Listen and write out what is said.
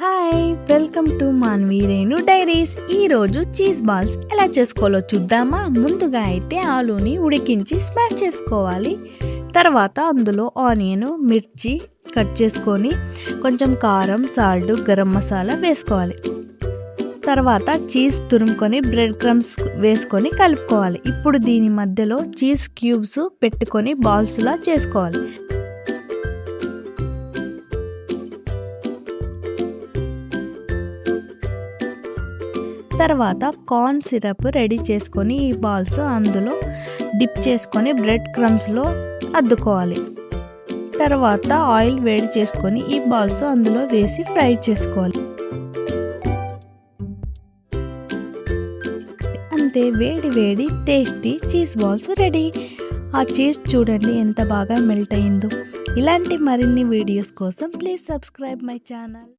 Hi, welcome to Manvi Renu diaries. ఈరోజు cheese balls ఎలా చేసుకోవాలో చూద్దామా. ముందుగా అయితే ఆలూని ఉడికించి స్మాష్ చేసుకోవాలి. తర్వాత అందులో ఆనియన్, మిర్చి కట్ చేసుకొని కొంచెం కారం, సాల్ట్, గరం మసాలా వేసుకోవాలి. తర్వాత చీజ్ తురుముకొని బ్రెడ్ క్రమ్స్ వేసుకొని కలుపుకోవాలి. ఇప్పుడు దీని మధ్యలో చీజ్ క్యూబ్స్ పెట్టుకొని బాల్స్లా చేసుకోవాలి. తర్వాత కార్న్ సిరప్ రెడీ చేసుకొని ఈ బాల్స్ అందులో డిప్ చేసుకొని బ్రెడ్ క్రమ్స్లో అద్దుకోవాలి. తర్వాత ఆయిల్ వేడి చేసుకొని ఈ బాల్స్ అందులో వేసి ఫ్రై చేసుకోవాలి. అంతే, వేడి వేడి టేస్టీ చీజ్ బాల్స్ రెడీ. ఆ చీజ్ చూడండి ఎంత బాగా మెల్ట్ అయిందో. ఇలాంటి మరిన్ని వీడియోస్ కోసం ప్లీజ్ సబ్స్క్రైబ్ మై ఛానల్.